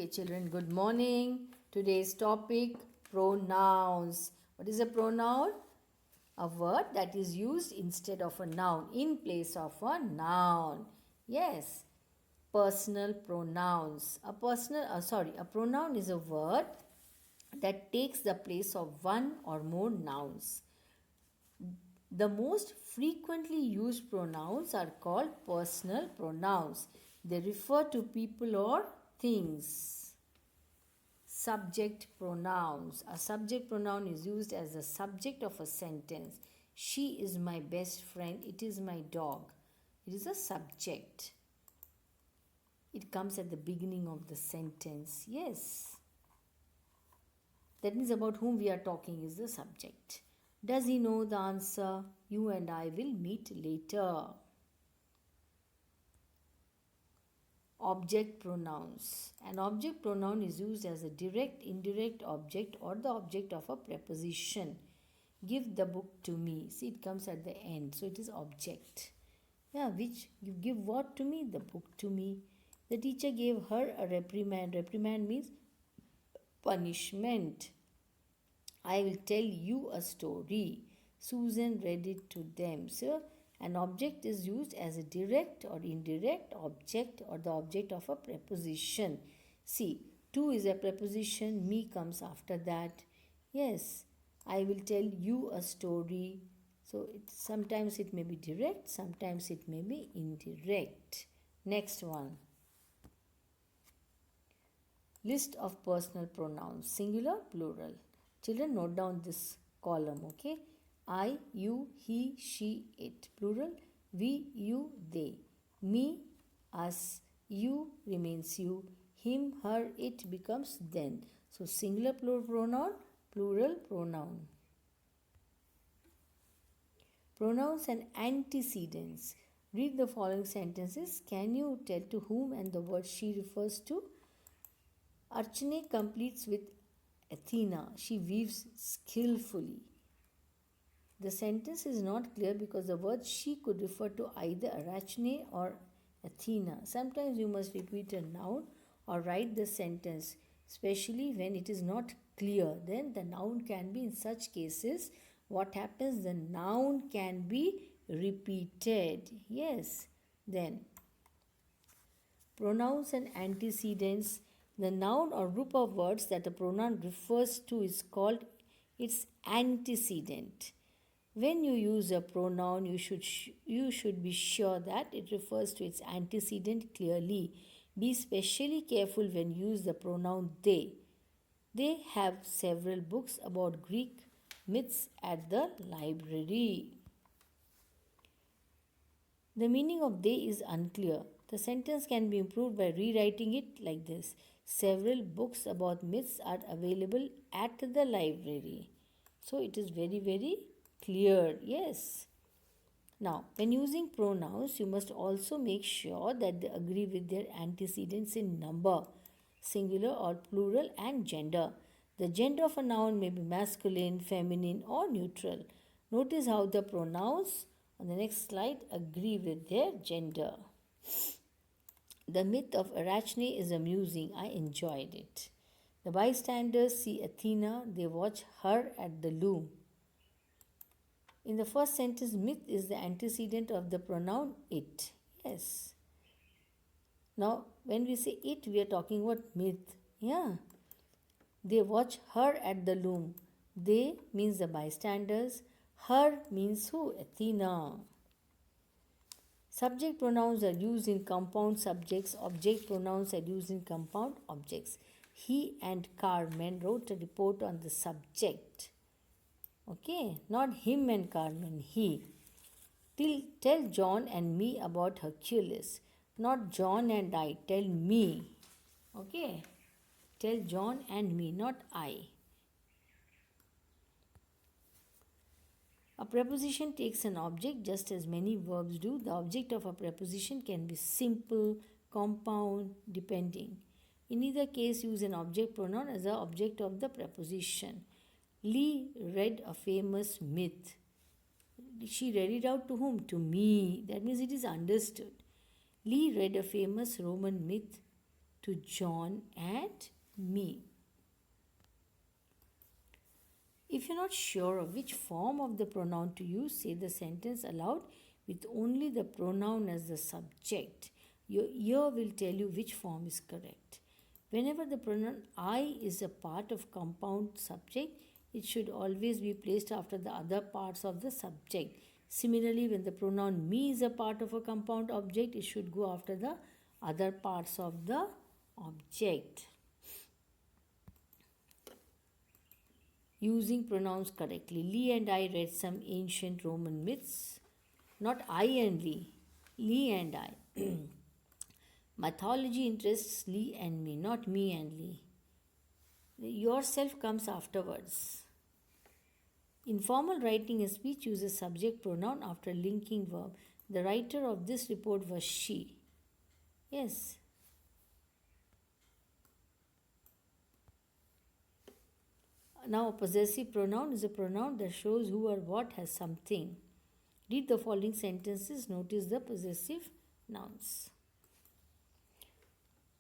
Okay, children, good morning. Today's topic, pronouns. What is a pronoun? A word that is used instead of a noun, in place of a noun. Yes, personal pronouns. A pronoun is a word that takes the place of one or more nouns. The most frequently used pronouns are called personal pronouns. They refer to people or things. Subject pronouns. A subject pronoun is used as the subject of a sentence. She is my best friend. It is my dog. It is a subject. It comes at the beginning of the sentence. Yes. That means about whom we are talking is the subject. Does he know the answer? You and I will meet later. Object pronouns. An object pronoun is used as a direct, indirect object or the object of a preposition. Give the book to me. See, it comes at the end. So it is object. Yeah, which you give what to me? The book to me. The teacher gave her a reprimand. Reprimand means punishment. I will tell you a story. Susan read it to them. So, an object is used as a direct or indirect object or the object of a preposition. See, to is a preposition, me comes after that. Yes, I will tell you a story. So, sometimes it may be direct, sometimes it may be indirect. Next one. List of personal pronouns, singular, plural. Children, note down this column, okay? I, you, he, she, it. Plural, we, you, they. Me, us, you remains you. Him, her, it becomes then. So, singular plural pronoun, plural pronoun. Pronouns and antecedents. Read the following sentences. Can you tell to whom and the word she refers to? Archane completes with Athena. She weaves skillfully. The sentence is not clear because the word she could refer to either Arachne or Athena. Sometimes you must repeat a noun or write the sentence, especially when it is not clear. Then the noun can be, in such cases, what happens? The noun can be repeated. Yes. Then, pronouns and antecedents. The noun or group of words that a pronoun refers to is called its antecedent. When you use a pronoun, you should be sure that it refers to its antecedent clearly. Be especially careful when you use the pronoun they. They have several books about Greek myths at the library. The meaning of they is unclear. The sentence can be improved by rewriting it like this. Several books about myths are available at the library. So it is very, very clear. Yes. Now, when using pronouns, you must also make sure that they agree with their antecedents in number, singular or plural, and gender. The gender of a noun may be masculine, feminine, or neutral. Notice how the pronouns on the next slide agree with their gender. The myth of Arachne is amusing. I enjoyed it. The bystanders see Athena. They watch her at the loom. In the first sentence, myth is the antecedent of the pronoun it. Yes. Now, when we say it, we are talking about myth. Yeah. They watch her at the loom. They means the bystanders. Her means who? Athena. Subject pronouns are used in compound subjects. Object pronouns are used in compound objects. He and Carmen wrote a report on the subject. Okay, not him and Carmen, he. Tell John and me about Hercules. Not John and I, tell me. Okay, tell John and me, not I. A preposition takes an object just as many verbs do. The object of a preposition can be simple, compound, depending. In either case, use an object pronoun as the object of the preposition. Lee read a famous myth. She read it out to whom? To me. That means it is understood. Lee read a famous Roman myth. to John and me. If you're not sure of which form of the pronoun to use, say the sentence aloud with only the pronoun as the subject. Your ear will tell you which form is correct. Whenever the pronoun I is a part of compound subject, it should always be placed after the other parts of the subject. Similarly, when the pronoun me is a part of a compound object, it should go after the other parts of the object. Using pronouns correctly. Lee and I read some ancient Roman myths. Not I and Lee. Lee and I. Mythology interests Lee and me, not me and Lee. Yourself comes afterwards. Informal writing and speech uses subject pronoun after linking verb. The writer of this report was she. Yes. Now, a possessive pronoun is a pronoun that shows who or what has something. Read the following sentences. Notice the possessive nouns.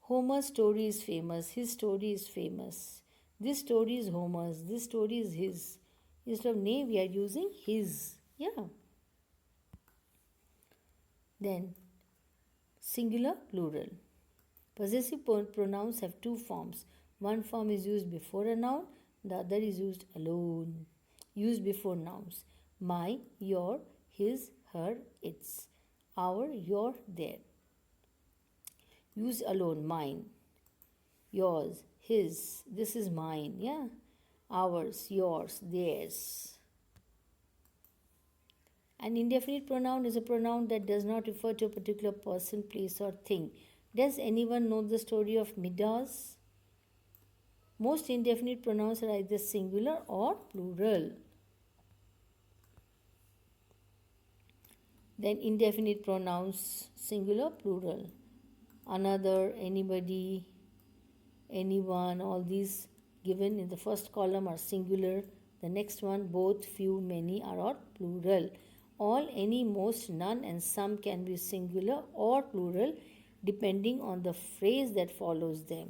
Homer's story is famous. His story is famous. This story is Homer's. This story is his. Instead of name, we are using his. Yeah. Then, singular, plural. Possessive pronouns have two forms. One form is used before a noun. The other is used alone. Used before nouns. My, your, his, her, its. Our, your, their. Use alone. Mine, yours, his. This is mine. Yeah. Ours, yours, theirs. An indefinite pronoun is a pronoun that does not refer to a particular person, place, or thing. Does anyone know the story of Midas? Most indefinite pronouns are either singular or plural. Then indefinite pronouns, singular, plural. Another, anybody, anyone, all these given in the first column are singular. The next one, both, few, many are all plural. All, any, most, none and some can be singular or plural depending on the phrase that follows them.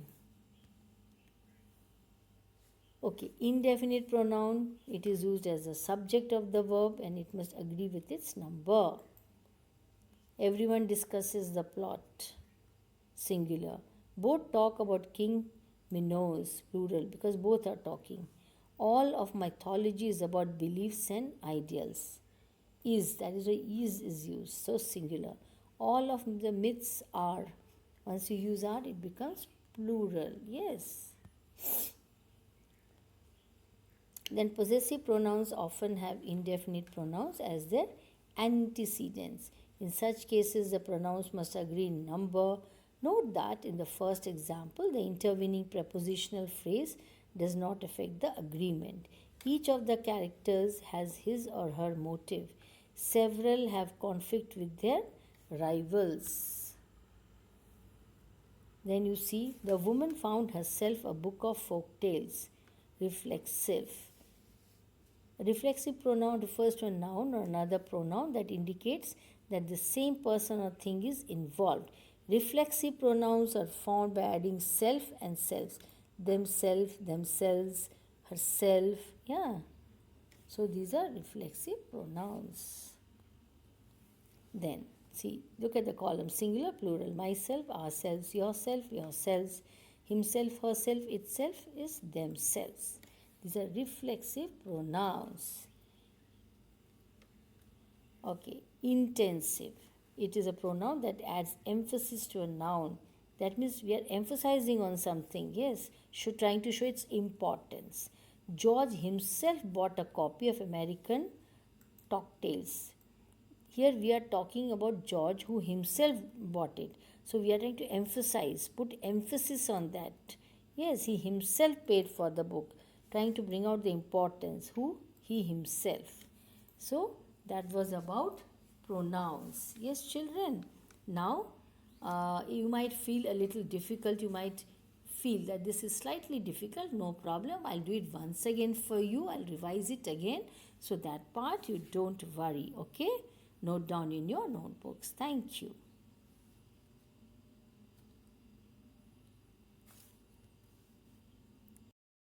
Okay, indefinite pronoun, it is used as a subject of the verb and it must agree with its number. Everyone discusses the plot, singular. Both talk about King Minos, plural, because both are talking. All of mythology is about beliefs and ideals. Is, that is why is used, so singular. All of the myths are, once you use are, it becomes plural. Yes. Then possessive pronouns often have indefinite pronouns as their antecedents. In such cases, the pronouns must agree in number. Note that in the first example, the intervening prepositional phrase does not affect the agreement. Each of the characters has his or her motive. Several have conflict with their rivals. Then you see, the woman found herself a book of folk tales. Reflexive. A reflexive pronoun refers to a noun or another pronoun that indicates that the same person or thing is involved. Reflexive pronouns are formed by adding self and selves. Themself, themselves, herself. Yeah. So these are reflexive pronouns. Then, see, look at the column. Singular, plural. Myself, ourselves, yourself, yourselves. Himself, herself, itself is themselves. These are reflexive pronouns. Okay, intensive. It is a pronoun that adds emphasis to a noun. That means we are emphasizing on something, yes, trying to show its importance. George himself bought a copy of American Cocktails. Here we are talking about George who himself bought it. So we are trying to emphasize, put emphasis on that. Yes, he himself paid for the book, trying to bring out the importance. Who? He himself. So that was about pronouns. Yes, children. Now, you might feel a little difficult. You might feel that this is slightly difficult. No problem. I'll do it once again for you. I'll revise it again. So that part you don't worry. Okay? Note down in your notebooks. Thank you.